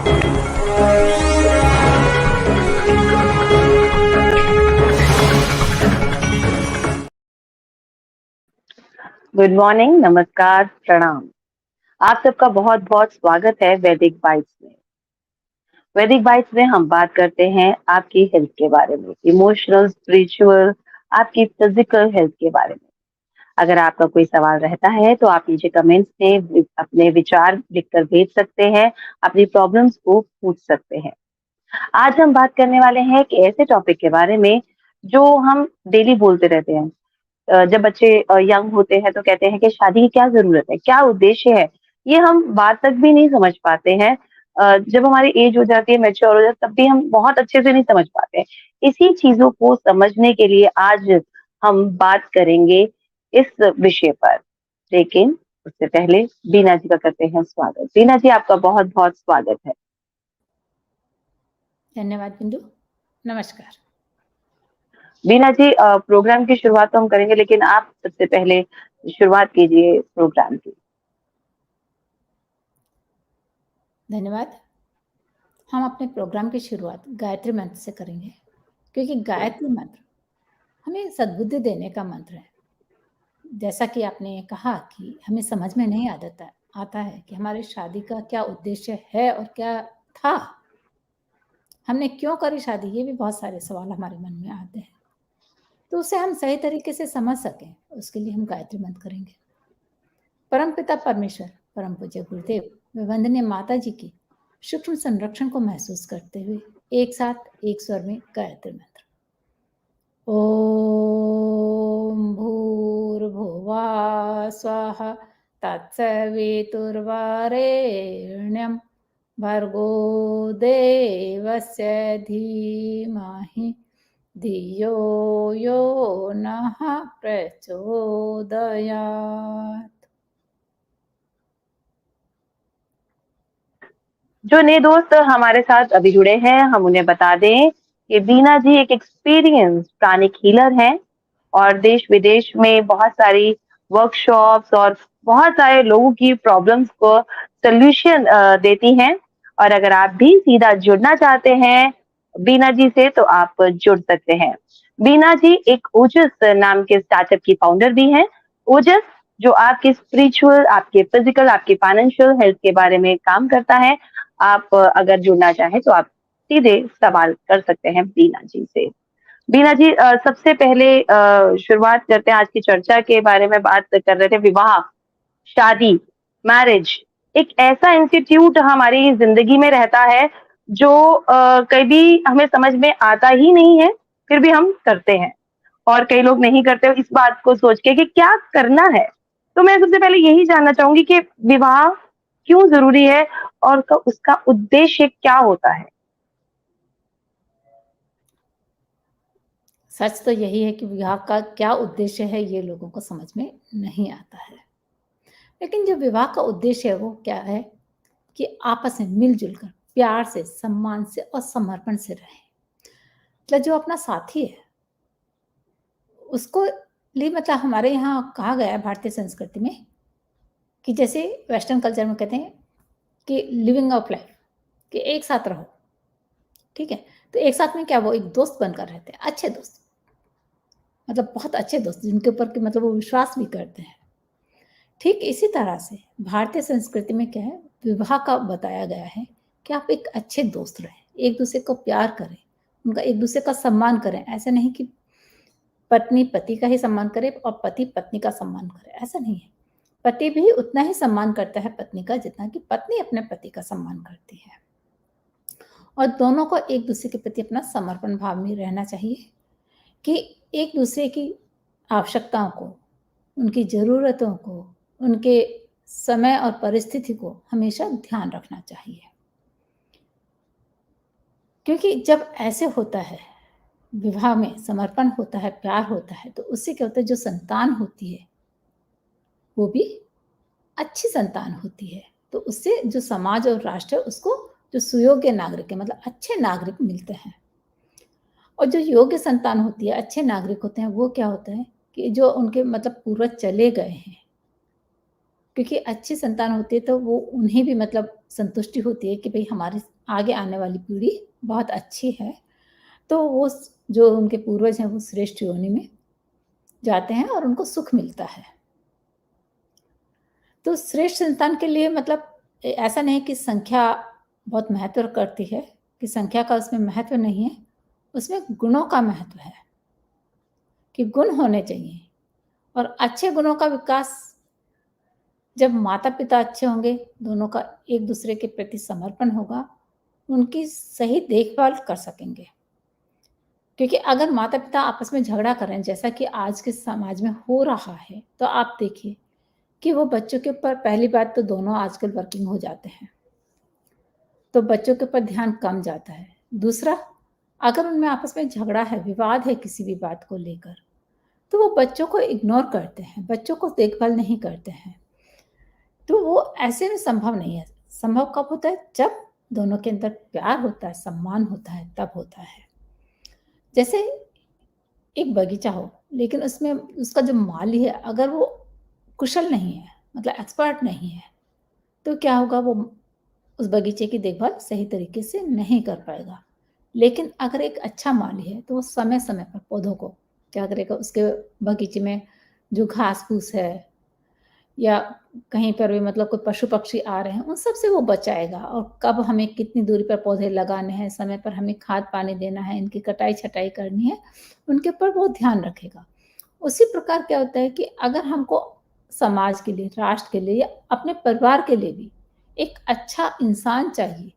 Good morning, नमस्कार, प्रणाम। आप सबका बहुत-बहुत स्वागत है वैदिक बाइट्स में। वैदिक बाइट्स में हम बात करते हैं आपकी हेल्थ के बारे में, इमोशनल, स्पिरिचुअल, आपकी फिजिकल हेल्थ के बारे में। अगर आपका कोई सवाल रहता है तो आप नीचे कमेंट्स में अपने विचार लिखकर भेज सकते हैं, अपनी प्रॉब्लम्स को पूछ सकते हैं। आज हम बात करने वाले हैं एक ऐसे टॉपिक के बारे में जो हम डेली बोलते रहते हैं। जब बच्चे यंग होते हैं तो कहते हैं कि शादी की क्या ज़रूरत है? क्या उद्देश्य है? ये हम बात तक भी नहीं समझ पाते हैं। जब हमारी एज हो जाती है, मैच्योर हो जाती है, तब भी हम बहुत अच्छे से नहीं समझ पाते हैं। इसी चीज़ों को समझने के लिए आज हम बात करेंगे इस विषय पर। लेकिन उससे पहले बीना जी का करते हैं स्वागत। बीना जी, आपका बहुत-बहुत स्वागत है। धन्यवाद बिंदु। नमस्कार। बीना जी, प्रोग्राम की शुरुआत तो हम करेंगे, लेकिन आप सबसे पहले शुरुआत कीजिए प्रोग्राम की। धन्यवाद। हम अपने प्रोग्राम की शुरुआत गायत्री मंत्र से करेंगे, क्योंकि गायत्री मंत्र हमें सद्बुद्धि देने का मंत्र है। जैसा कि आपने कहा कि हमें समझ में नहीं आता है कि हमारी शादी का क्या उद्देश्य है और क्या था। हमने क्यों करी शादी, ये भी बहुत सारे सवाल हमारे मन में आते हैं। तो उसे हम सही तरीके से समझ सकें, उसके लिए हम गायत्री मंत्र करेंगे। परमपिता परमेश्वर, परम पूज्य गुरुदेव व वंदनीय माता जी की सूक्ष्म संरक्षण को महसूस करते हुए एक साथ एक स्वर में गायत्री मंत्र। ओम भूर्भुवः स्वः तत्सवितुर्वरेण्यं भर्गो देवस्य धीमहि धियो यो नः प्रचोदयात्। जो नए दोस्त हमारे साथ अभी जुड़े हैं, हम उन्हें बता दें कि बीना जी एक एक्सपीरियंस प्राणिक हीलर हैं और देश-विदेश में बहुत सारी वर्कशॉप्स और बहुत सारे लोगों की प्रॉब्लम्स को सॉल्यूशन देती हैं। और अगर आप भी सीधा जुड़ना चाहते हैं बीना जी से, तो आप जुड़ सकते हैं। बीना जी एक ओजस नाम के स्टार्टअप की फाउंडर भी हैं। ओजस जो आपके स्पिरिचुअल, आपके फिजिकल, आपके फाइनेंशियल हेल्थ के बारे में काम करता है। आप अगर जुड़ना चाहें तो आप सीधे सवाल कर सकते हैं बीना जी से। बीना जी, सबसे पहले शुरुआत करते हैं आज की चर्चा के बारे में। बात कर रहे थे विवाह, शादी, मैरिज एक ऐसा इंस्टीट्यूट हमारी ज़िंदगी में रहता है जो कभी हमें समझ में आता ही नहीं है, फिर भी हम करते हैं। और कई लोग नहीं करते इस बात को सोच के कि क्या करना है। तो मैं सबसे पहले यही जानना चाहूँगी कि विवाह क्यों ज़रूरी है और उसका उद्देश्य क्या होता है? सच तो यही है कि विवाह का क्या उद्देश्य है, ये लोगों को समझ में नहीं आता है। लेकिन जो विवाह का उद्देश्य है वो क्या है कि आपस में मिलजुल कर प्यार से, सम्मान से और समर्पण से रहें। मतलब जो अपना साथी है उसको लिए, मतलब हमारे यहाँ कहा गया है भारतीय संस्कृति में कि जैसे वेस्टर्न कल्चर में कहते हैं कि लिविंग ऑफ लाइफ, कि एक साथ रहो। ठीक है, तो एक साथ में क्या, वो एक दोस्त बनकर रहते हैं, अच्छे दोस्त, मतलब बहुत अच्छे दोस्त जिनके ऊपर कि मतलब वो विश्वास भी करते हैं। ठीक इसी तरह से भारतीय संस्कृति में क्या है, विवाह का बताया गया है कि आप एक अच्छे दोस्त रहें, एक दूसरे को प्यार करें, उनका एक दूसरे का सम्मान करें। ऐसा नहीं कि पत्नी पति का ही सम्मान करे और पति पत्नी का सम्मान करे, ऐसा नहीं है। पति भी उतना ही सम्मान करता है पत्नी का जितना कि पत्नी अपने पति का सम्मान करती है। और दोनों को एक दूसरे के प्रति अपना समर्पण भाव में रहना चाहिए कि एक दूसरे की आवश्यकताओं को, उनकी ज़रूरतों को, उनके समय और परिस्थिति को हमेशा ध्यान रखना चाहिए। क्योंकि जब ऐसे होता है, विवाह में समर्पण होता है, प्यार होता है, तो उससे क्या होता है, जो संतान होती है वो भी अच्छी संतान होती है। तो उससे जो समाज और राष्ट्र है उसको जो सुयोग्य नागरिक है, मतलब अच्छे नागरिक मिलते हैं। और जो योग्य संतान होती है, अच्छे नागरिक होते हैं, वो क्या होता है कि जो उनके मतलब पूर्वज चले गए हैं, क्योंकि अच्छी संतान होती है तो वो उन्हें भी मतलब संतुष्टि होती है कि भई हमारे आगे आने वाली पीढ़ी बहुत अच्छी है। तो वो जो उनके पूर्वज हैं वो श्रेष्ठ योनि में जाते हैं और उनको सुख मिलता है। तो श्रेष्ठ संतान के लिए मतलब ऐसा नहीं कि संख्या बहुत महत्व करती है, कि संख्या का उसमें महत्व नहीं है, उसमें गुणों का महत्व है, कि गुण होने चाहिए और अच्छे गुणों का विकास जब माता-पिता अच्छे होंगे, दोनों का एक-दूसरे के प्रति समर्पण होगा, उनकी सही देखभाल कर सकेंगे। क्योंकि अगर माता-पिता आपस में झगड़ा कर रहे हैं, जैसा कि आज के समाज में हो रहा है, तो आप देखिए कि वो बच्चों के ऊपर पहली बात तो दोनों आजकल वर्किंग हो जाते हैं, तो बच्चों के ऊपर ध्यान कम जाता है। दूसरा, अगर उनमें आपस में झगड़ा है, विवाद है किसी भी बात को लेकर, तो वो बच्चों को इग्नोर करते हैं, बच्चों को देखभाल नहीं करते हैं। तो वो ऐसे में संभव नहीं है। संभव कब होता है? जब दोनों के अंदर प्यार होता है, सम्मान होता है, तब होता है। जैसे एक बगीचा हो, लेकिन उसमें उसका जो माली है, अगर वो कुशल नहीं है, मतलब एक्सपर्ट नहीं है, तो क्या होगा? वो उस बगीचे की देखभाल सही तरीके से नहीं कर पाएगा। लेकिन अगर एक अच्छा माली है, तो वो समय-समय पर पौधों को क्या करेगा? उसके बगीचे में जो घास-फूस है या कहीं पर भी मतलब कोई पशु-पक्षी आ रहे हैं, उन सब से वो बचाएगा और कब हमें कितनी दूरी पर पौधे लगाने हैं, समय पर हमें खाद-पानी देना है, इनकी कटाई-छँटाई करनी है, उनके ऊपर वो ध्यान रखेगा। उसी प्रकार क्या होता है कि अगर हमको समाज के लिए, राष्ट्र के लिए या अपने परिवार के लिए भी एक अच्छा इंसान चाहिए,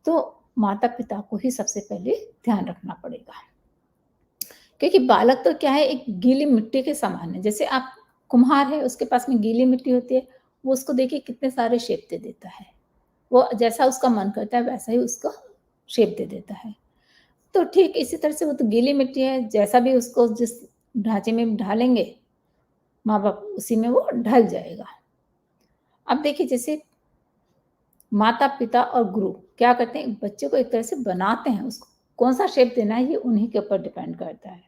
तो माता-पिता को ही सबसे पहले ध्यान रखना पड़ेगा। क्योंकि बालक तो क्या है, एक गीली मिट्टी के समान है। जैसे आप कुम्हार है, उसके पास में गीली मिट्टी होती है, वो उसको देखिए कितने सारे शेप दे देता है। वो जैसा उसका मन करता है वैसा ही उसको शेप दे देता है। तो ठीक इसी तरह से वो तो गीली मिट्टी है, जैसा भी उसको जिस ढाँचे में ढालेंगे, माँ-बाप उसी में वो ढल जाएगा। अब देखिए जैसे माता-पिता और गुरु क्या करते हैं, बच्चे को एक तरह से बनाते हैं, उसको कौन-सा शेप देना है ये उन्हीं के ऊपर डिपेंड करता है।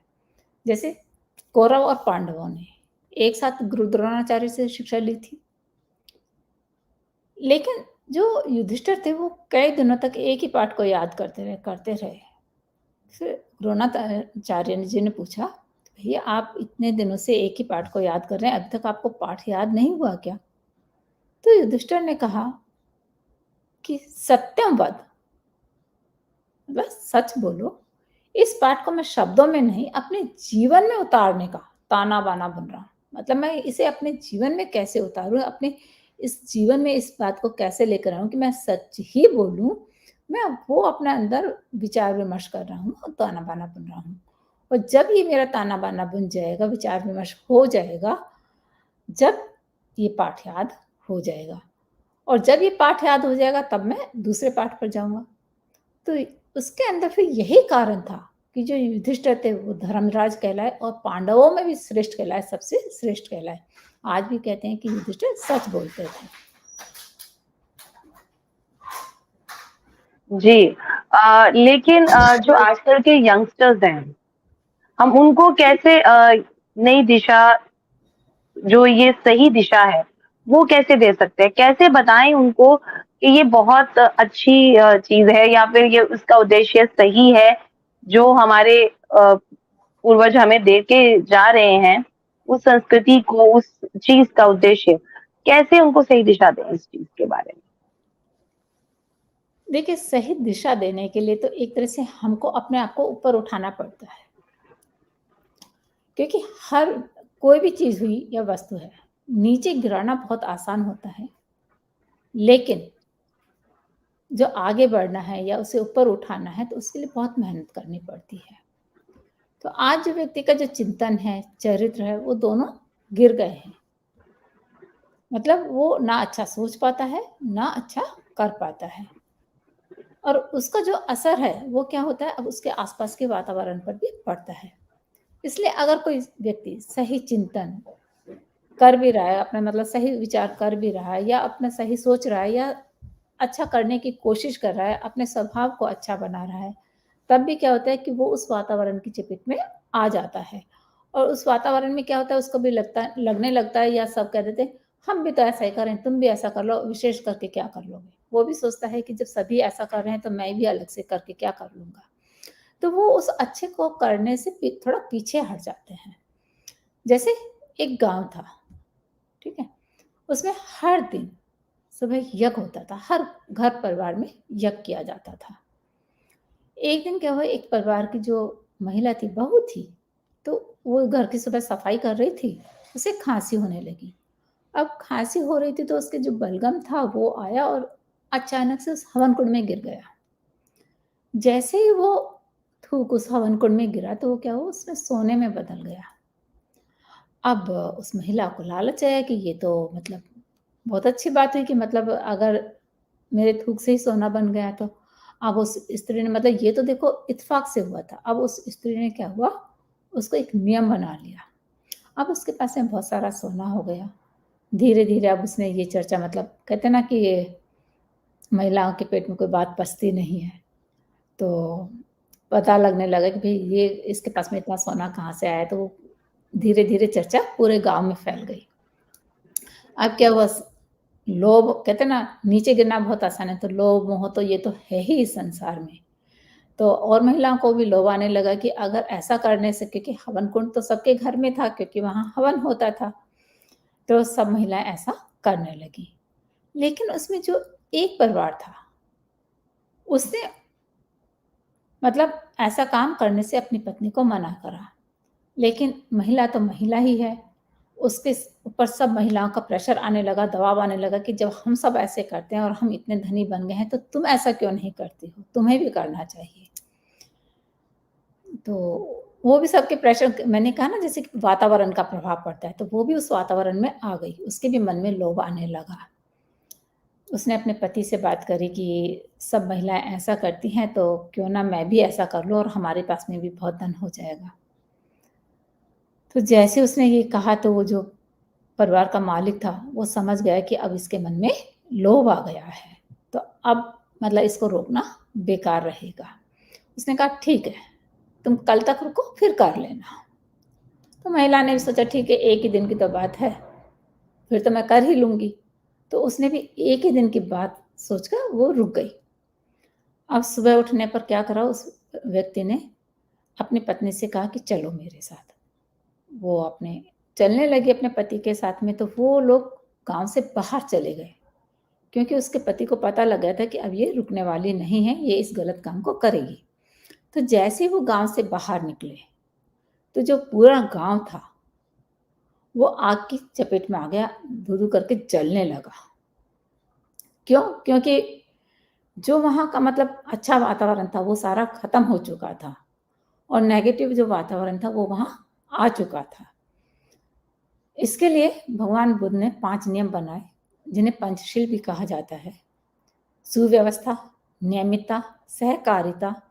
जैसे कौरव और पांडवों ने एक साथ गुरु द्रोणाचार्य से शिक्षा ली थी। लेकिन जो युधिष्ठिर थे वो कई दिनों तक एक ही पाठ को याद करते रहे। फिर द्रोणाचार्य जी ने पूछा, भैया आप इतने दिनों से एक ही पाठ को याद कर रहे हैं, अभी तक आपको पाठ याद नहीं हुआ क्या? तो युधिष्ठिर ने कहा कि सत्यम वद, मतलब सच बोलो। इस पाठ को मैं शब्दों में नहीं, अपने जीवन में उतारने का ताना-बाना बन रहा हूँ। मतलब मैं इसे अपने जीवन में कैसे उतारूँ, अपने इस जीवन में इस बात को कैसे लेकर आऊँ कि मैं सच ही बोलूँ, मैं वो अपने अंदर विचार-विमर्श कर रहा हूँ और ताना-बाना बन रहा हूँ। और जब ये मेरा ताना-बाना बन जाएगा, विचार-विमर्श हो जाएगा, जब ये पाठ याद हो जाएगा और जब ये पाठ याद हो जाएगा तब मैं दूसरे पाठ पर जाऊँगा। तो उसके अंदर फिर यही कारण था कि जो युधिष्ठिर थे वो धर्मराज कहलाए और पांडवों में भी श्रेष्ठ कहलाए, सबसे श्रेष्ठ कहलाए। आज भी कहते हैं कि युधिष्ठिर सच बोलते थे। जी। लेकिन जो आजकल के यंगस्टर्स हैं, हम उनको कैसे नई दिशा, जो ये सही दिशा है, वो कैसे दे सकते हैं? कैसे बताएँ उनको कि ये बहुत अच्छी चीज़ है या फिर ये उसका उद्देश्य सही है, जो हमारे पूर्वज हमें दे के जा रहे हैं, उस संस्कृति को, उस चीज़ का उद्देश्य, कैसे उनको सही दिशा दें इस चीज़ के बारे में? देखिए सही दिशा देने के लिए तो एक तरह से हमको अपने आप को ऊपर उठाना पड़ता है। क्योंकि हर कोई भी चीज़ हुई या वस्तु है, नीचे गिराना बहुत आसान होता है। लेकिन जो आगे बढ़ना है या उसे ऊपर उठाना है तो उसके लिए बहुत मेहनत करनी पड़ती है। तो आज जो व्यक्ति का जो चिंतन है, चरित्र है, वो दोनों गिर गए हैं। मतलब वो ना अच्छा सोच पाता है, ना अच्छा कर पाता है। और उसका जो असर है, वो क्या होता है, अब उसके आसपास के वातावरण पर भी पड़ता है। इसलिए अगर कोई व्यक्ति सही चिंतन कर भी रहा है, अपना मतलब सही विचार कर भी रहा है या अपना सही सोच रहा है या अच्छा करने की कोशिश कर रहा है, अपने स्वभाव को अच्छा बना रहा है, तब भी क्या होता है कि वो उस वातावरण की चपेट में आ जाता है। और उस वातावरण में क्या होता है, उसको भी लगने लगता है या सब कह देते हैं, हम भी तो ऐसा ही करें, तुम भी ऐसा कर लो, विशेष करके क्या कर लोगे? वो भी सोचता है कि जब सभी ऐसा कर रहे हैं तो मैं भी अलग से करके क्या कर लूँगा? तो वो उस अच्छे को करने से थोड़ा पीछे हट जाते हैं। जैसे एक गाँव था, ठीक है? उसमें हर दिन सुबह यज्ञ होता था, हर घर परिवार में यज्ञ किया जाता था। एक दिन क्या हुआ, एक परिवार की जो महिला थी, बहू थी, तो वो घर की सुबह सफाई कर रही थी, उसे खाँसी होने लगी। अब खाँसी हो रही थी तो उसके जो बलगम था वो आया और अचानक से उस हवन कुंड में गिर गया। जैसे ही वो थूक उस हवन कुंड में गिरा तो वो क्या हुआ, उसमें सोने में बदल गया। अब उस महिला को लालच आया कि ये तो मतलब बहुत अच्छी बात हुई कि मतलब अगर मेरे थूक से ही सोना बन गया तो। अब उस स्त्री ने मतलब ये तो देखो इत्तेफ़ाक से हुआ था। अब उस स्त्री ने क्या हुआ, उसको एक नियम बना लिया। अब उसके पास में बहुत सारा सोना हो गया। धीरे-धीरे अब उसने ये चर्चा मतलब कहते हैं ना कि ये महिलाओं के पेट में कोई बात पचती नहीं है। तो पता लगने लगा कि भई ये इसके पास में इतना सोना कहाँ से आया, तो वो धीरे-धीरे चर्चा पूरे गाँव में फैल गई। अब क्या हुआ, लोभ कहते हैं ना नीचे गिरना बहुत आसान है, तो लोभ मोह तो ये तो है ही इस संसार में। तो और महिलाओं को भी लोभ आने लगा कि अगर ऐसा करने से, क्योंकि हवन कुंड तो सबके घर में था क्योंकि वहाँ हवन होता था, तो सब महिलाएँ ऐसा करने लगी। लेकिन उसमें जो एक परिवार था, उसने मतलब ऐसा काम करने से अपनी पत्नी को मना करा। लेकिन महिला तो महिला ही है, उसके ऊपर सब महिलाओं का प्रेशर आने लगा, दबाव आने लगा कि जब हम सब ऐसे करते हैं और हम इतने धनी बन गए हैं, तो तुम ऐसा क्यों नहीं करती हो? तुम्हें भी करना चाहिए। तो वो भी सबके प्रेशर, मैंने कहा ना जैसे कि वातावरण का प्रभाव पड़ता है, तो वो भी उस वातावरण में आ गई। उसके भी मन में लोभ आने लगा। उसने अपने पति से बात करी कि सब महिलाएँ ऐसा करती हैं, तो क्यों ना मैं भी ऐसा कर लूँ और हमारे पास में भी बहुत धन हो जाएगा। तो जैसे उसने ये कहा तो वो जो परिवार का मालिक था, वो समझ गया कि अब इसके मन में लोभ आ गया है, तो अब मतलब इसको रोकना बेकार रहेगा। उसने कहा ठीक है, तुम कल तक रुको फिर कर लेना। तो महिला ने भी सोचा ठीक है, एक ही दिन की तो बात है, फिर तो मैं कर ही लूँगी। तो उसने भी एक ही दिन की बात सोचकर वो रुक गई। अब सुबह उठने पर क्या करा उस व्यक्ति ने, अपनी पत्नी से कहा कि चलो मेरे साथ। वो अपने चलने लगी अपने पति के साथ में, तो वो लोग गाँव से बाहर चले गए, क्योंकि उसके पति को पता लग गया था कि अब ये रुकने वाली नहीं है, ये इस गलत काम को करेगी। तो जैसे ही वो गाँव से बाहर निकले, तो जो पूरा गाँव था, वो आग की चपेट में आ गया, धू-धू करके जलने लगा। क्यों? क्योंकि जो वहाँ का मतलब अच्छा वातावरण था, वो सारा खत्म हो चुका था और नेगेटिव जो वातावरण था, वो वहाँ आ चुका था। इसके लिए भगवान बुद्ध ने 5 नियम बनाए, जिन्हें पंचशील भी कहा जाता है। सुव्यवस्था, नियमितता, सहकारिता,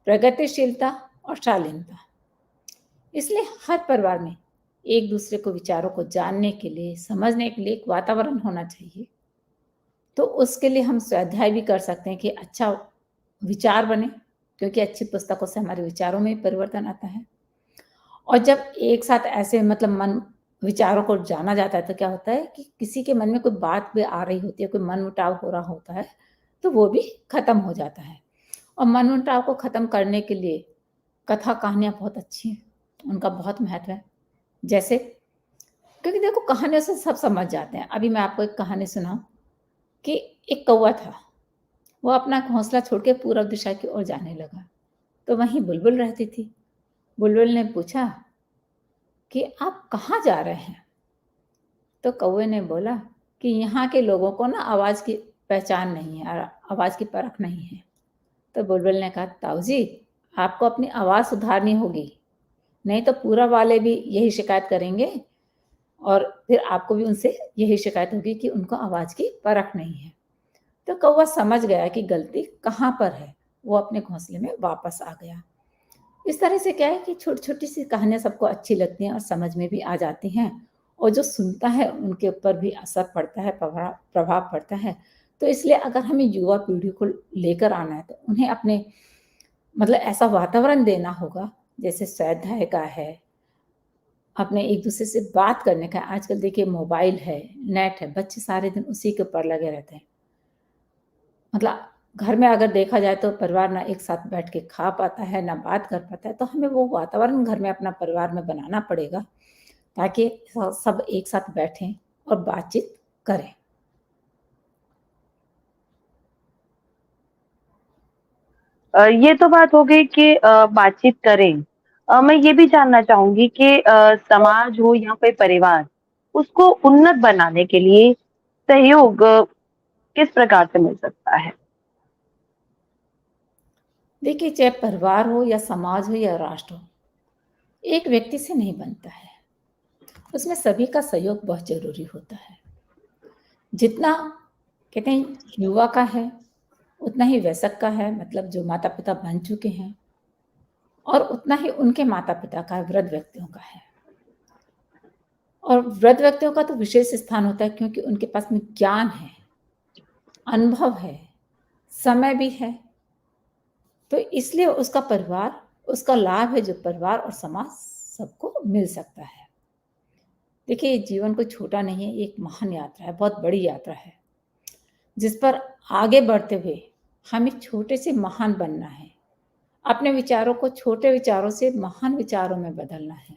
प्रगतिशीलता और शालीनता। इसलिए हर परिवार में एक-दूसरे को विचारों को जानने के लिए, समझने के लिए एक वातावरण होना चाहिए। तो उसके लिए हम स्वाध्याय भी कर सकते हैं कि अच्छा विचार बने, क्योंकि अच्छी पुस्तकों से हमारे विचारों में परिवर्तन आता है। और जब एक साथ ऐसे मतलब मन विचारों को जाना जाता है, तो क्या होता है कि किसी के मन में कोई बात भी आ रही होती है, कोई मनमुटाव हो रहा होता है, तो वो भी खत्म हो जाता है। और मनमुटाव को खत्म करने के लिए कथा कहानियाँ बहुत अच्छी हैं, उनका बहुत महत्व है। जैसे क्योंकि देखो कहानियों से सब समझ जाते हैं। अभी मैं आपको एक कहानी सुनाऊँ कि एक कौवा था, वो अपना घोंसला छोड़ के पूरब दिशा की ओर जाने लगा। तो वहीं बुलबुल रहती थी। बुलबुल ने पूछा कि आप कहाँ जा रहे हैं? तो कौवे ने बोला कि यहाँ के लोगों को ना आवाज़ की पहचान नहीं है और आवाज़ की परख नहीं है। तो बुलबुल ने कहा, ताऊ जी, आपको अपनी आवाज़ सुधारनी होगी, नहीं तो पूरब वाले भी यही शिकायत करेंगे और फिर आपको भी उनसे यही शिकायत होगी कि उनको आवाज़ की परख नहीं है। तो कौवा समझ गया कि गलती कहाँ पर है, वो अपने घोंसले में वापस आ गया। इस तरह से क्या है कि छोटी-छोटी सी कहानियाँ सबको अच्छी लगती हैं और समझ में भी आ जाती हैं और जो सुनता है उनके ऊपर भी असर पड़ता है, प्रभाव पड़ता है। तो इसलिए अगर हमें युवा पीढ़ी को लेकर आना है, तो उन्हें अपने मतलब ऐसा वातावरण देना होगा, जैसे स्वाध्याय का है, अपने एक दूसरे से बात करने का। आजकल देखिए मोबाइल है, नेट है, बच्चे सारे दिन उसी के ऊपर लगे रहते हैं। मतलब घर में अगर देखा जाए तो परिवार ना एक साथ बैठ के खा पाता है, ना बात कर पाता है, तो हमें वो वातावरण घर में अपना परिवार में बनाना पड़ेगा ताकि सब एक साथ बैठें और बातचीत करें। ये तो बात हो गई कि बातचीत करें। मैं ये भी जानना चाहूँगी कि समाज हो या कोई परिवार, उसको उन्नत बनाने के लिए सहयोग किस प्रकार से मिल सकता है? देखिए, चाहे परिवार हो या समाज हो या राष्ट्र हो, एक व्यक्ति से नहीं बनता है। उसमें सभी का सहयोग बहुत ज़रूरी होता है। जितना कहते हैं युवा का है, उतना ही वयस्क का है, मतलब जो माता-पिता बन चुके हैं, और उतना ही उनके माता-पिता का, वृद्ध व्यक्तियों का है। और वृद्ध व्यक्तियों का तो विशेष स्थान होता है क्योंकि उनके पास में ज्ञान है, अनुभव है, समय भी है। तो इसलिए उसका परिवार, उसका लाभ है जो परिवार और समाज सबको मिल सकता है। देखिए, जीवन कोई छोटा नहीं है, एक महान यात्रा है, बहुत बड़ी यात्रा है, जिस पर आगे बढ़ते हुए हमें छोटे से महान बनना है। अपने विचारों को छोटे विचारों से महान विचारों में बदलना है।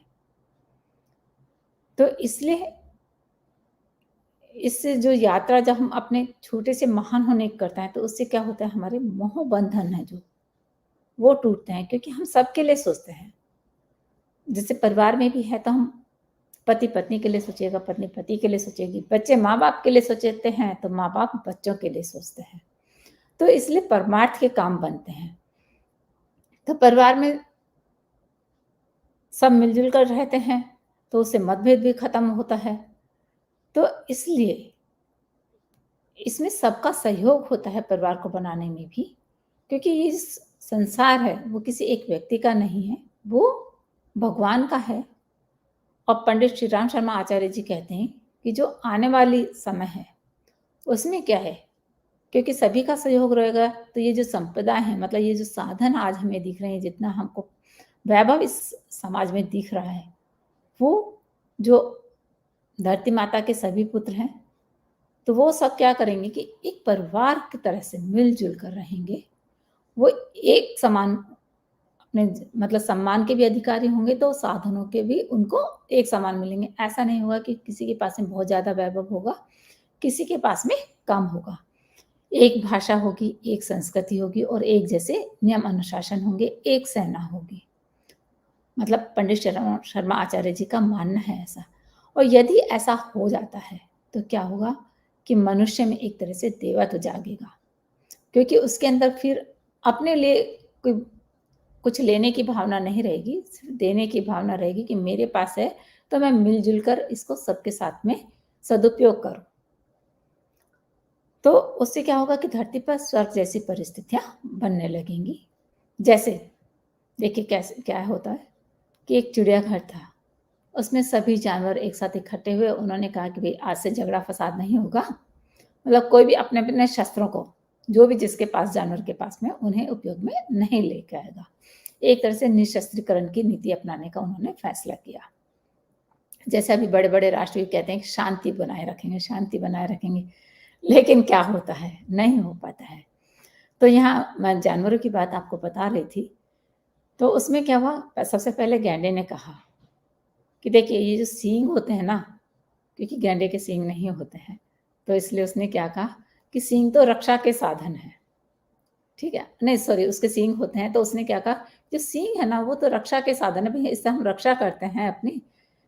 तो इसलिए इससे जो यात्रा जब हम अपने छोटे से महान होने की करते हैं, तो उससे क्या होता है, हमारे मोह बंधन है जो, वो टूटते हैं क्योंकि हम सबके लिए सोचते हैं। जैसे परिवार में भी है तो हम पति पत्नी के लिए सोचिएगा, पत्नी पति के लिए सोचेगी, बच्चे माँ बाप के लिए सोचते हैं तो माँ बाप बच्चों के लिए सोचते हैं। तो इसलिए परमार्थ के काम बनते हैं। तो परिवार में सब मिलजुल कर रहते हैं तो उससे मतभेद भी खत्म होता है। तो इसलिए इसमें सबका सहयोग होता है परिवार को बनाने में भी, क्योंकि ये संसार है वो किसी एक व्यक्ति का नहीं है, वो भगवान का है। और पंडित श्री राम शर्मा आचार्य जी कहते हैं कि जो आने वाली समय है उसमें क्या है, क्योंकि सभी का सहयोग रहेगा तो ये जो संपदा है, मतलब ये जो साधन आज हमें दिख रहे हैं, जितना हमको वैभव इस समाज में दिख रहा है, वो जो धरती माता के सभी पुत्र हैं, तो वो सब क्या करेंगे कि एक परिवार की तरह से मिलजुल कर रहेंगे। वो एक समान अपने मतलब सम्मान के भी अधिकारी होंगे, तो साधनों के भी उनको एक समान मिलेंगे। ऐसा नहीं होगा कि किसी के पास में बहुत ज़्यादा वैभव होगा, किसी के पास में कम होगा। एक भाषा होगी, एक संस्कृति होगी और एक जैसे नियम अनुशासन होंगे, एक सेना होगी। मतलब पंडित शर्मा आचार्य जी का मानना है ऐसा। और यदि ऐसा हो जाता है तो क्या होगा कि मनुष्य में एक तरह से देवत्व जागेगा, क्योंकि उसके अंदर फिर अपने लिए कोई कुछ लेने की भावना नहीं रहेगी, सिर्फ देने की भावना रहेगी कि मेरे पास है तो मैं मिलजुल कर इसको सबके साथ में सदुपयोग करूं। तो उससे क्या होगा कि धरती पर स्वर्ग जैसी परिस्थितियां बनने लगेंगी। जैसे देखिए कैसे क्या होता है कि एक चिड़ियाघर था, उसमें सभी जानवर एक साथ इकट्ठे हुए। उन्होंने कहा कि भाई आज से झगड़ा फसाद नहीं होगा, मतलब कोई भी अपने अपने शस्त्रों को, जो भी जिसके पास जानवर के पास में, उन्हें उपयोग में नहीं लेके आएगा। एक तरह से निशस्त्रीकरण की नीति अपनाने का उन्होंने फैसला किया। जैसे अभी बड़े बड़े राष्ट्र भी कहते हैं कि शांति बनाए रखेंगे, शांति बनाए रखेंगे, लेकिन क्या होता है, नहीं हो पाता है। तो यहाँ मैं जानवरों की बात आपको बता रही थी। तो उसमें क्या हुआ, सबसे पहले गैंडे ने कहा कि देखिए ये जो सींग होते हैं ना, क्योंकि गैंडे के सींग नहीं होते हैं, तो इसलिए उसने क्या कहा कि सींग तो रक्षा के साधन है, ठीक है, नहीं सॉरी, उसके सींग होते हैं। तो उसने क्या कहा, जो सींग है ना वो तो रक्षा के साधन है, भैया इससे हम रक्षा करते हैं अपनी,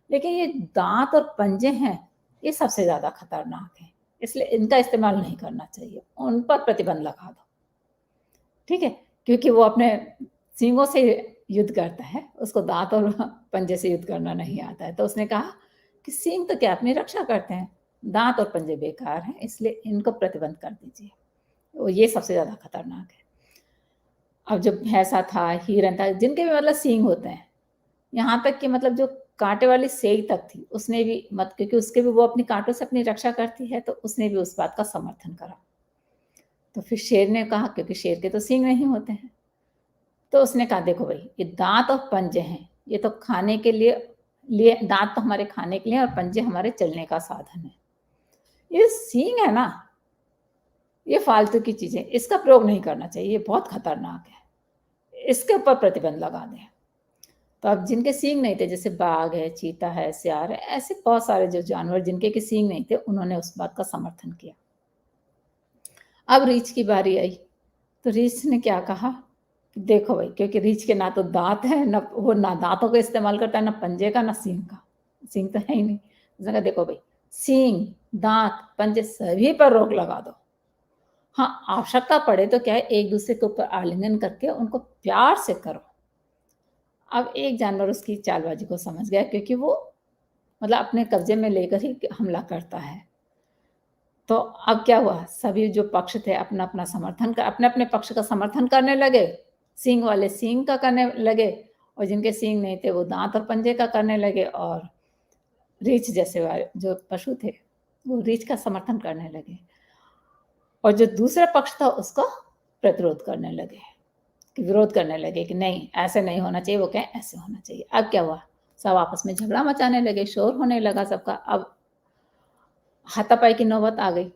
लेकिन ये दांत और पंजे हैं, ये सबसे ज़्यादा खतरनाक है, इसलिए इनका इस्तेमाल नहीं करना चाहिए, उन पर प्रतिबंध लगा दो, ठीक है, क्योंकि वो अपने सींगों से युद्ध करता है, उसको दांत और पंजे से युद्ध करना नहीं आता है। तो उसने कहा कि सींग तो क्या अपनी रक्षा करते हैं, दांत और पंजे बेकार हैं, इसलिए इनको प्रतिबंध कर दीजिए, वो ये सबसे ज़्यादा खतरनाक है। अब जो भैंसा था, हिरन था, जिनके भी मतलब सींग होते हैं, यहाँ तक कि मतलब जो कांटे वाली सेग तक थी, उसने भी मत, क्योंकि उसके भी वो अपनी कांटों से अपनी रक्षा करती है, तो उसने भी उस बात का समर्थन करा। तो फिर शेर ने कहा, क्योंकि शेर के तो सींग नहीं होते हैं, तो उसने कहा देखो भाई, ये दांत और पंजे हैं, ये तो खाने के लिए लिए, दांत तो हमारे खाने के लिए और पंजे हमारे चलने का साधन है। ये सींग है ना, ये फालतू की चीजें, इसका प्रयोग नहीं करना चाहिए, ये बहुत खतरनाक है, इसके ऊपर प्रतिबंध लगा दें। तो अब जिनके सींग नहीं थे, जैसे बाघ है, चीता है, सियार है, ऐसे बहुत सारे जो जानवर जिनके के सींग नहीं थे, उन्होंने उस बात का समर्थन किया। अब रीछ की बारी आई, तो रीछ ने क्या कहा, देखो भाई, क्योंकि रीछ के ना तो दांत है, ना वो ना दांतों का इस्तेमाल करता है, ना पंजे का, ना सींग का, सींग तो है ही नहीं। उसने कहा देखो भाई, सींग, दांत, पंजे सभी पर रोक लगा दो। हाँ, आवश्यकता पड़े तो क्या है, एक दूसरे के ऊपर आलिंगन करके उनको प्यार से करो। अब एक जानवर उसकी चालबाजी को समझ गया, क्योंकि वो मतलब अपने कब्जे में लेकर ही हमला करता है। तो अब क्या हुआ, सभी जो पक्ष थे अपना अपना समर्थन कर, अपने अपने पक्ष का समर्थन करने लगे। सींग वाले सींग का करने लगे, और जिनके सींग नहीं थे वो दांत और पंजे का करने लगे, और रीछ जैसे वाले जो पशु थे वो रीछ का समर्थन करने लगे, और जो दूसरा पक्ष था उसका प्रतिरोध करने लगे, कि विरोध करने लगे कि नहीं, ऐसे नहीं होना चाहिए, वो कहें ऐसे होना चाहिए। अब क्या हुआ, सब आपस में झगड़ा मचाने लगे, शोर होने लगा सबका। अब हाथापाई की नौबत आ गई।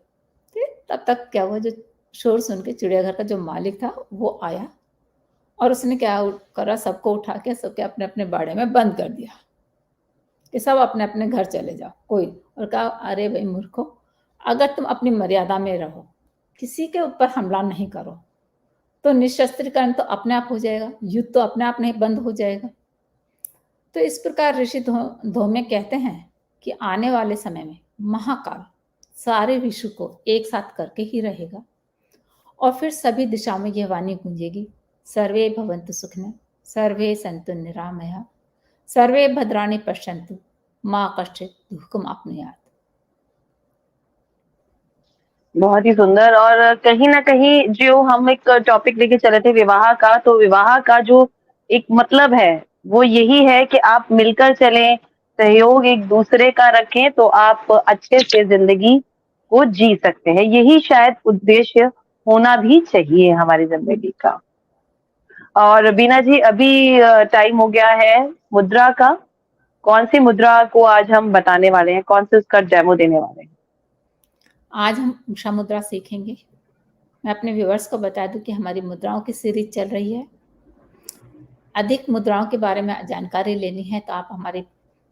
फिर तब तक क्या हुआ, जो शोर सुन के चिड़ियाघर का जो मालिक था वो आया, और उसने क्या करा, सबको उठा के सबके अपने अपने बाड़े में बंद कर दिया कि सब अपने अपने घर चले जाओ कोई। और कहा, अरे भाई मूर्खो, अगर तुम अपनी मर्यादा में रहो, किसी के ऊपर हमला नहीं करो, तो निशस्त्रीकरण तो अपने आप हो जाएगा, युद्ध तो अपने आप नहीं बंद हो जाएगा। तो इस प्रकार ऋषि धोमे कहते हैं कि आने वाले समय में महाकाल सारे विश्व को एक साथ करके ही रहेगा, और फिर सभी दिशाओं में यह वाणी गूंजेगी, सर्वे भवन्तु सुखिनः, सर्वे सन्तु निरामया, सर्वे भद्राणि पश्यन्तु, माँ कश्चित् दुःखमाप्नुयात्। बहुत ही सुंदर। और कहीं ना कहीं जो हम एक टॉपिक लेके चले थे विवाह का, तो विवाह का जो एक मतलब है वो यही है कि आप मिलकर चलें, सहयोग एक दूसरे का रखें, तो आप अच्छे से जिंदगी को जी सकते हैं। यही शायद उद्देश्य होना भी चाहिए हमारी जिंदगी का। और बीना जी, अभी टाइम हो गया है मुद्रा का। कौन सी मुद्रा को आज हम बताने वाले हैं, कौन से उसका डेमो देने वाले हैं? आज हम उषा मुद्रा सीखेंगे। मैं अपने व्यूअर्स को बता दूं कि हमारी मुद्राओं की सीरीज चल रही है। अधिक मुद्राओं के बारे में जानकारी लेनी है तो आप हमारे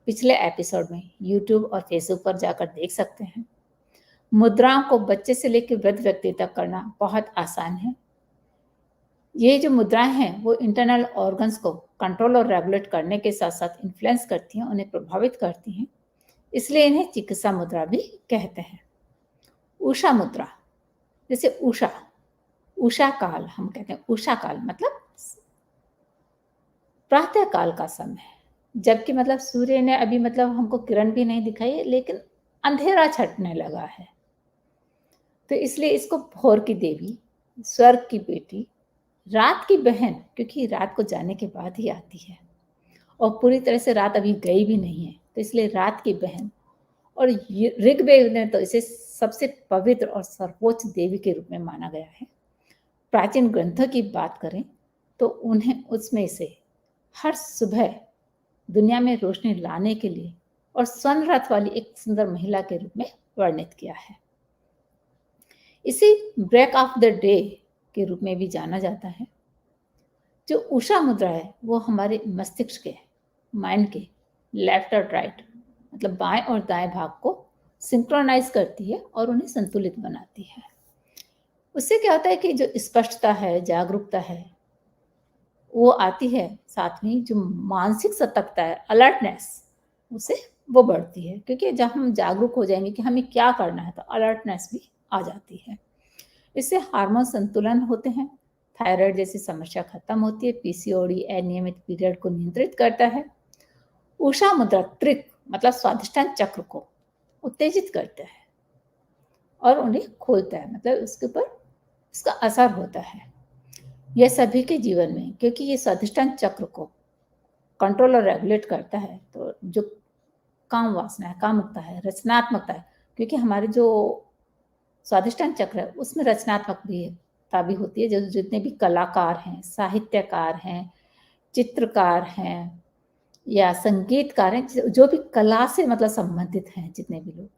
पिछले एपिसोड में यूट्यूब और फेसबुक पर जाकर देख सकते हैं। मुद्राओं को बच्चे से लेकर वृद्ध व्यक्ति तक करना बहुत आसान है। ये जो मुद्राएं हैं वो इंटरनल ऑर्गन्स को कंट्रोल और रेगुलेट करने के साथ साथ इन्फ्लुएंस करती हैं, उन्हें प्रभावित करती हैं, इसलिए इन्हें चिकित्सा मुद्रा भी कहते हैं। उषा मुद्रा, जैसे उषा, उषा काल हम कहते हैं, उषा काल मतलब प्रातः काल का समय, जबकि मतलब सूर्य ने अभी मतलब हमको किरण भी नहीं दिखाई है, लेकिन अंधेरा छटने लगा है, तो इसलिए इसको भोर की देवी, स्वर्ग की बेटी, रात की बहन, क्योंकि रात को जाने के बाद ही आती है और पूरी तरह से रात अभी गई भी नहीं है, तो इसलिए रात की बहन। और ऋग्वेद ने तो इसे सबसे पवित्र और सर्वोच्च देवी के रूप में माना गया है। प्राचीन ग्रंथों की बात करें तो उन्हें उसमें से हर सुबह दुनिया में रोशनी लाने के लिए और स्वर्ण रथ वाली एक सुंदर महिला के रूप में वर्णित किया है। इसे ब्रेक ऑफ द डे के रूप में भी जाना जाता है। जो उषा मुद्रा है वो हमारे मस्तिष्क के, माइंड के लेफ्ट और राइट मतलब बाएं और दाएं भाग को सिंक्रोनाइज करती है और उन्हें संतुलित बनाती है। उससे क्या होता है कि जो स्पष्टता है, जागरूकता है, वो आती है, साथ में जो मानसिक सतर्कता है, अलर्टनेस, उसे वो बढ़ती है, क्योंकि जब हम जागरूक हो जाएंगे कि हमें क्या करना है तो अलर्टनेस भी आ जाती है। इससे हार्मोन संतुलन होते हैं, थायराइड जैसी समस्या खत्म होती है, पीसीओडी अनियमित पीरियड को नियंत्रित करता है। उषा मुद्रा त्रिक मतलब स्वादिष्टान चक्र को उत्तेजित करता है और उन्हें खोलता है, मतलब उसके ऊपर इसका असर होता है। यह सभी के जीवन में, क्योंकि ये स्वादिष्टान चक्र को कंट्रोल और रेगुलेट करता है, तो जो काम वासना है, कामुकता है, रचनात्मकता है, क्योंकि हमारे जो स्वादिष्टान चक्र है उसमें रचनात्मकता भी होती है। जो जितने भी कलाकार हैं, साहित्यकार हैं, चित्रकार हैं, या संगीतकार हैं, जो भी कला से मतलब संबंधित हैं जितने भी लोग,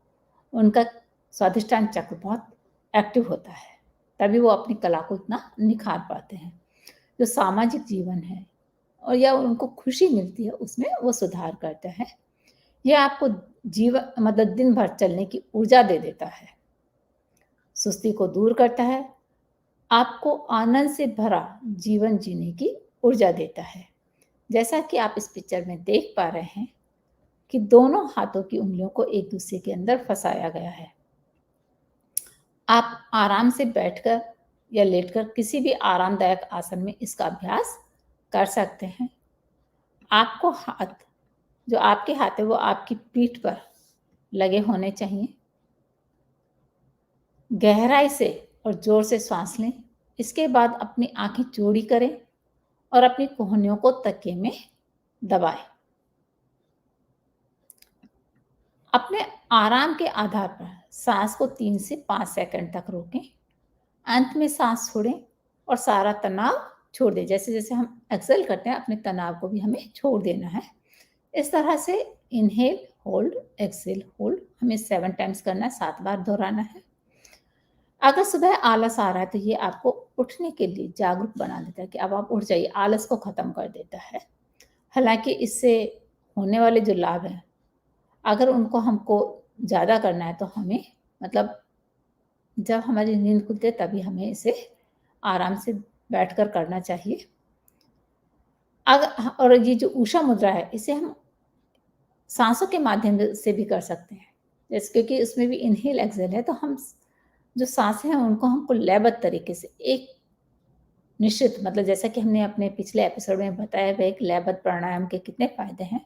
उनका स्वाधिष्ठान चक्र बहुत एक्टिव होता है, तभी वो अपनी कला को इतना निखार पाते हैं। जो सामाजिक जीवन है और या उनको खुशी मिलती है उसमें वो सुधार करता है। ये आपको जीवन मतलब दिन भर चलने की ऊर्जा दे देता है, सुस्ती को दूर करता है, आपको आनंद से भरा जीवन जीने की ऊर्जा देता है। जैसा कि आप इस पिक्चर में देख पा रहे हैं कि दोनों हाथों की उंगलियों को एक दूसरे के अंदर फंसाया गया है। आप आराम से बैठकर या लेटकर किसी भी आरामदायक आसन में इसका अभ्यास कर सकते हैं। आपको हाथ जो आपके हाथ है वो आपकी पीठ पर लगे होने चाहिए। गहराई से और जोर से सांस लें। इसके बाद अपनी आंखें चौड़ी करें और अपनी कोहनियों को तकिए में दबाएं। अपने आराम के आधार पर सांस को 3 से 5 सेकंड तक रोकें। अंत में सांस छोड़ें और सारा तनाव छोड़ दें। जैसे जैसे हम एक्सेल करते हैं अपने तनाव को भी हमें छोड़ देना है। इस तरह से इनहेल, होल्ड, एक्सेल, होल्ड हमें 7 टाइम्स करना है, 7 बार दोहराना है। अगर सुबह आलस आ रहा है तो ये आपको उठने के लिए जागरूक बना देता है कि अब आप उठ जाइए, आलस को खत्म कर देता है। हालांकि इससे होने वाले जो लाभ हैं, अगर उनको हमको ज़्यादा करना है तो हमें मतलब जब हमारी नींद खुलती है तभी हमें इसे आराम से बैठकर करना चाहिए। और ये जो उषा मुद्रा है इसे हम सांसों के माध्यम से भी कर सकते हैं। जैसे क्योंकि उसमें भी इनहेल एक्सेल है तो हम जो सांसें हैं उनको हमको लयबद्ध तरीके से एक निश्चित मतलब जैसा कि हमने अपने पिछले एपिसोड में बताया हुआ एक लयबद्ध प्राणायाम के कितने फायदे हैं।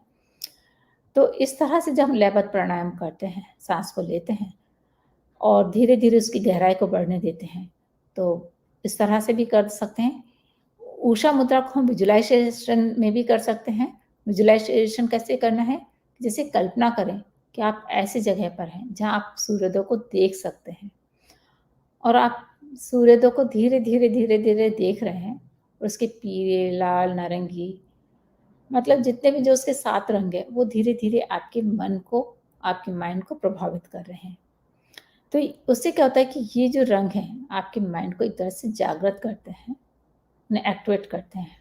तो इस तरह से जब हम लयबद्ध प्राणायाम करते हैं, सांस को लेते हैं और धीरे धीरे उसकी गहराई को बढ़ने देते हैं, तो इस तरह से भी कर सकते हैं। उषा मुद्रा को हम विजुअलाइजेशन में भी कर सकते हैं। विजुअलाइजेशन कैसे करना है, जैसे कल्पना करें कि आप ऐसी जगह पर हैं जहाँ आप सूर्योदय को देख सकते हैं और आप सूर्योदय को धीरे धीरे धीरे धीरे देख रहे हैं। उसके पीले, लाल, नारंगी मतलब जितने भी जो उसके 7 रंग हैं वो धीरे धीरे आपके मन को, आपके माइंड को प्रभावित कर रहे हैं। तो उससे क्या होता है कि ये जो रंग हैं आपके माइंड को एक तरह से जागृत करते हैं, उन्हें एक्टिवेट करते हैं।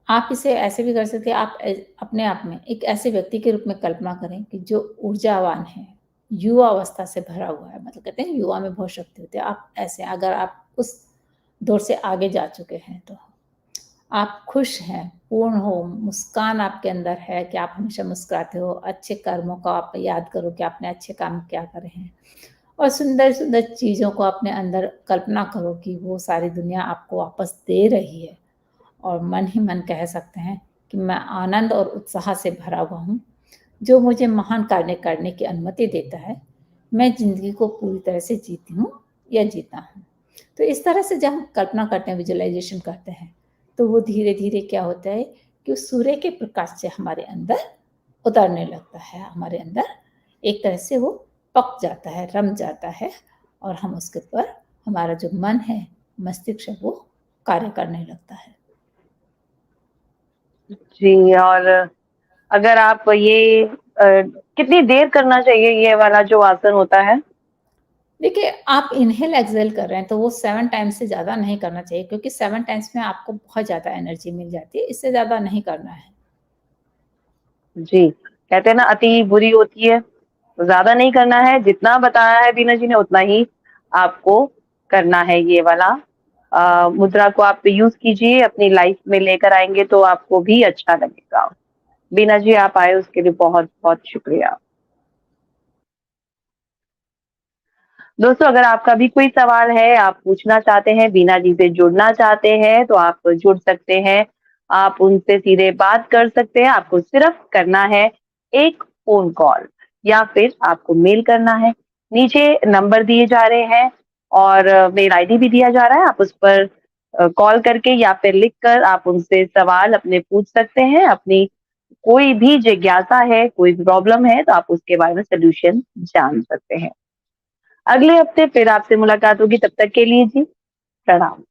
आप इसे ऐसे भी कर सकते हैं, आप अपने आप में एक ऐसे व्यक्ति के रूप में कल्पना करें कि जो ऊर्जावान है, युवा अवस्था से भरा हुआ है। मतलब कहते हैं युवा में बहुत शक्ति होती है। आप ऐसे अगर आप उस दौर से आगे जा चुके हैं तो आप खुश हैं, पूर्ण हो, मुस्कान आपके अंदर है कि आप हमेशा मुस्कुराते हो, अच्छे कर्मों को आप याद करो कि आपने अच्छे काम क्या करे हैं और सुंदर-सुंदर चीज़ों को अपने अंदर कल्पना करो कि वो सारी दुनिया आपको वापस दे रही है और मन ही मन कह सकते हैं कि मैं आनंद और उत्साह से भरा हुआ हूँ, जो मुझे महान कार्य करने की अनुमति देता है। मैं ज़िंदगी को पूरी तरह से जीती हूँ या जीता हूँ। तो इस तरह से जब हम कल्पना करते हैं, विजुअलाइजेशन करते हैं, तो वो धीरे-धीरे क्या होता है कि सूर्य के प्रकाश से हमारे अंदर उतरने लगता है। हमारे अंदर एक तरह से वो पक जाता है, रम जाता है और हम उसके ऊपर हमारा जो मन है, मस्तिष्क है, वो कार्य करने लगता है। जी, और अगर आप ये कितनी देर करना चाहिए ये वाला जो आसन होता है? देखिए, आप इन्हेल एक्सहेल कर रहे हैं तो वो 7 टाइम्स से ज़्यादा नहीं करना चाहिए क्योंकि 7 टाइम्स में आपको बहुत ज़्यादा एनर्जी मिल जाती है, इससे ज़्यादा नहीं करना है। जी, कहते हैं ना अति बुरी होती है, तो ज़्यादा नहीं करना है, जितना बताया है बीना जी ने उतना ही आपको करना है ये वाला मुद्रा को आप यूज़ कीजिए, अपनी लाइफ में लेकर आएँगे तो आपको भी अच्छा लगेगा। बीना जी आप आए उसके लिए बहुत-बहुत शुक्रिया। दोस्तों अगर आपका भी कोई सवाल है, आप पूछना चाहते हैं, बीना जी से जुड़ना चाहते हैं, तो आप जुड़ सकते हैं। आप उनसे सीधे बात कर सकते हैं, आपको सिर्फ करना है एक फ़ोन कॉल या फिर आपको मेल करना है। नीचे नंबर दिए जा रहे हैं और मेल आईडी भी दिया जा रहा है, आप उस पर कॉल करके या फिर लिख कर आप उनसे सवाल अपने पूछ सकते हैं। अपनी कोई भी जिज्ञासा है, कोई प्रॉब्लम है, तो आप उसके बारे में सॉल्यूशन जान सकते हैं। अगले हफ्ते फिर आपसे मुलाकात होगी, तब तक के लिए जी प्रणाम।